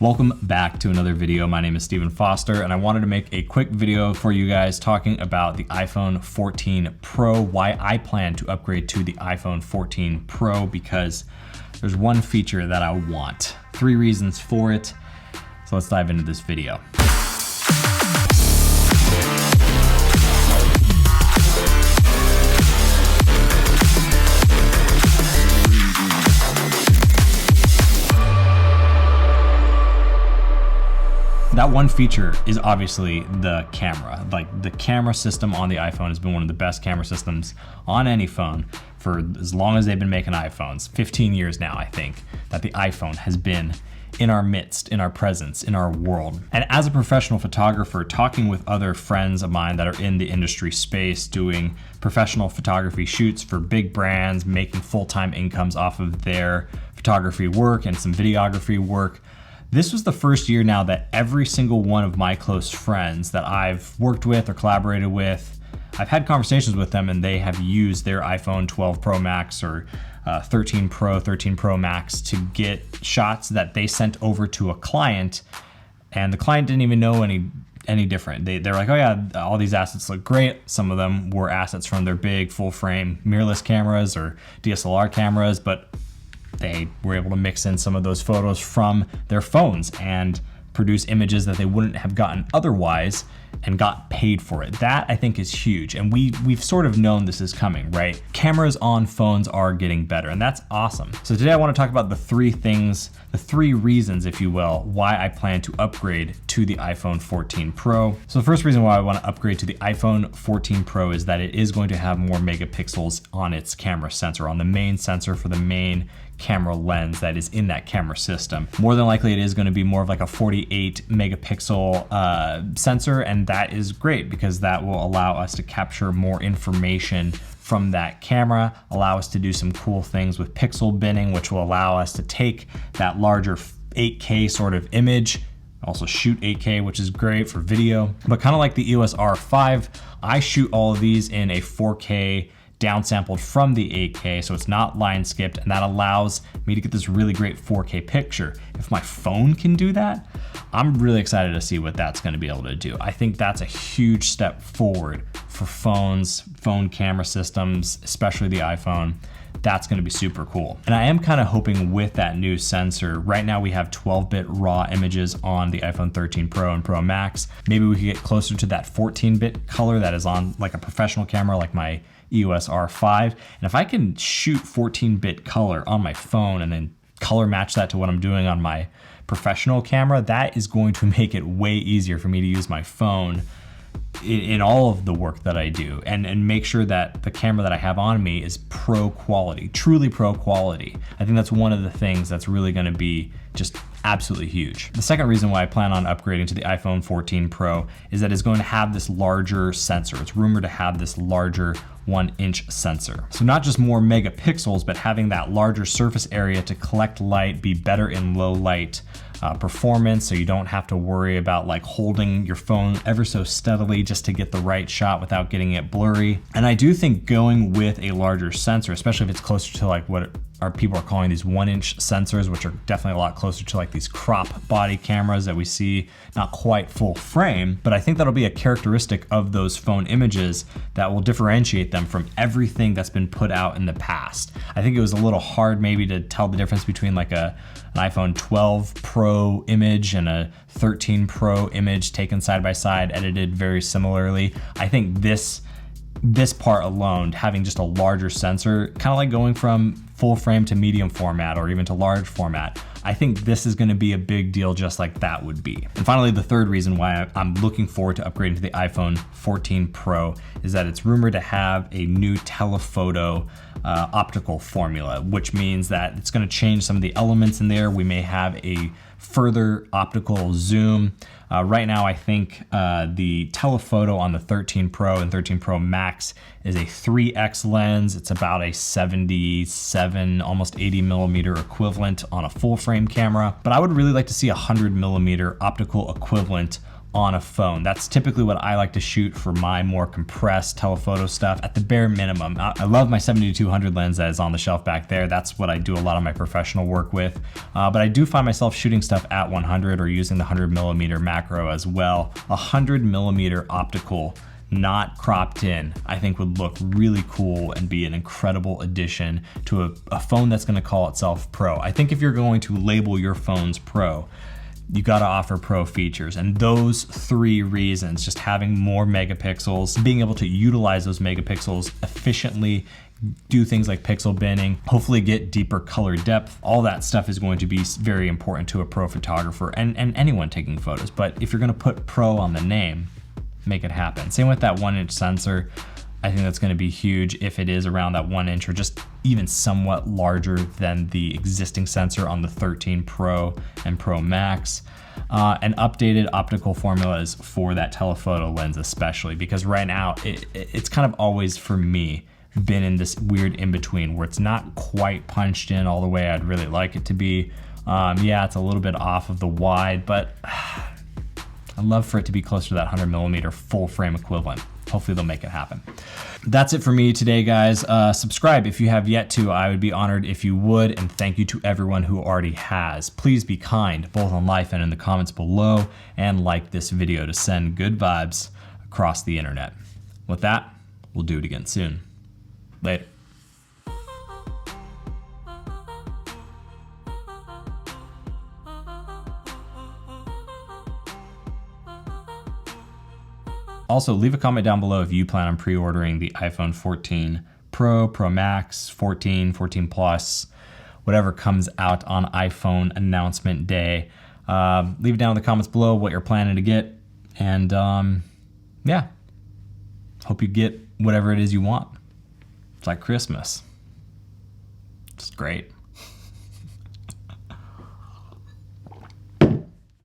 Welcome back to another video. My name is Stephen Foster and I wanted to make a quick video for you guys talking about the iPhone 14 Pro, why I plan to upgrade to the iPhone 14 Pro, because there's one feature that I want. 3 reasons for it. So let's dive into this video. That one feature is obviously the camera. Like, the camera system on the iPhone has been one of the best camera systems on any phone for as long as they've been making iPhones. 15 years now, I think, that the iPhone has been in our midst, in our presence, in our world. And as a professional photographer, talking with other friends of mine that are in the industry space, doing professional photography shoots for big brands, making full-time incomes off of their photography work and some videography work, this was the first year now that every single one of my close friends that I've worked with or collaborated with, I've had conversations with them and they have used their iPhone 12 Pro Max or 13 Pro Max to get shots that they sent over to a client, and the client didn't even know any different. They're like, oh yeah, all these assets look great. Some of them were assets from their big full frame mirrorless cameras or DSLR cameras, but they were able to mix in some of those photos from their phones and produce images that they wouldn't have gotten otherwise and got paid for it. That, I think, is huge. And we've sort of known this is coming, right? Cameras on phones are getting better, and that's awesome. So today I want to talk about the 3 things, the 3 reasons, if you will, why I plan to upgrade to the iPhone 14 Pro. So the first reason why I want to upgrade to the iPhone 14 Pro is that it is going to have more megapixels on its camera sensor, on the main sensor for the main camera lens that is in that camera system. More than likely it is going to be more of like a 48 megapixel sensor, and that is great because that will allow us to capture more information from that camera, allow us to do some cool things with pixel binning, which will allow us to take that larger 8K sort of image, also shoot 8K, which is great for video. But kind of like the EOS R5, I shoot all of these in a 4K downsampled from the 8K, so it's not line skipped, and that allows me to get this really great 4K picture. If my phone can do that, I'm really excited to see what that's going to be able to do. I think that's a huge step forward for phones, phone camera systems, especially the iPhone. That's going to be super cool. And I am kind of hoping with that new sensor, right now we have 12-bit raw images on the iPhone 13 Pro and Pro Max. Maybe we could get closer to that 14-bit color that is on like a professional camera like my EOS R5. And if I can shoot 14-bit color on my phone and then color match that to what I'm doing on my professional camera, that is going to make it way easier for me to use my phone in all of the work that I do, and make sure that the camera that I have on me is pro quality, truly pro quality. I think that's one of the things that's really going to be just absolutely huge. The second reason why I plan on upgrading to the iPhone 14 Pro is that it's going to have this larger sensor. It's rumored to have this larger 1-inch sensor. So not just more megapixels, but having that larger surface area to collect light, be better in low light performance, so you don't have to worry about like holding your phone ever so steadily just to get the right shot without getting it blurry. And I do think going with a larger sensor, especially if it's closer to like what our people are calling these 1-inch sensors, which are definitely a lot closer to like these crop body cameras that we see, not quite full frame, but I think that'll be a characteristic of those phone images that will differentiate them from everything that's been put out in the past. I think it was a little hard maybe to tell the difference between like an iPhone 12 Pro image and a 13 Pro image taken side by side, edited very similarly. I think this part alone, having just a larger sensor, kind of like going from full frame to medium format or even to large format, I think this is going to be a big deal just like that would be. And finally, the third reason why I'm looking forward to upgrading to the iPhone 14 Pro is that it's rumored to have a new telephoto optical formula, which means that it's going to change some of the elements in there. We may have a further optical zoom. Right now, I think the telephoto on the 13 Pro and 13 Pro Max is a 3x lens. It's about a 77, almost 80 millimeter equivalent on a full frame camera. But I would really like to see a 100 millimeter optical equivalent on a phone. That's typically what I like to shoot for my more compressed telephoto stuff at the bare minimum. I love my 70-200 lens that is on the shelf back there. That's what I do a lot of my professional work with. But I do find myself shooting stuff at 100 or using the 100mm macro as well. 100mm optical, not cropped in, I think would look really cool and be an incredible addition to a phone that's gonna call itself Pro. I think if you're going to label your phones Pro, you gotta offer Pro features. And those 3 reasons, just having more megapixels, being able to utilize those megapixels efficiently, do things like pixel binning, hopefully get deeper color depth, all that stuff is going to be very important to a pro photographer and anyone taking photos. But if you're gonna put Pro on the name, make it happen. Same with that 1-inch sensor. I think that's gonna be huge if it is around that 1 inch or just even somewhat larger than the existing sensor on the 13 Pro and Pro Max. And updated optical formulas for that telephoto lens especially, because right now it's kind of always, for me, been in this weird in-between where it's not quite punched in all the way I'd really like it to be. Yeah, it's a little bit off of the wide, but I'd love for it to be closer to that 100mm full frame equivalent. Hopefully they'll make it happen. That's it for me today, guys. Subscribe if you have yet to. I would be honored if you would, and thank you to everyone who already has. Please be kind, both on life and in the comments below, and like this video to send good vibes across the internet. With that, we'll do it again soon. Later. Also, leave a comment down below if you plan on pre-ordering the iPhone 14 Pro, Pro Max, 14, 14 Plus, whatever comes out on iPhone announcement day. Leave it down in the comments below what you're planning to get. And yeah, hope you get whatever it is you want. It's like Christmas. It's great.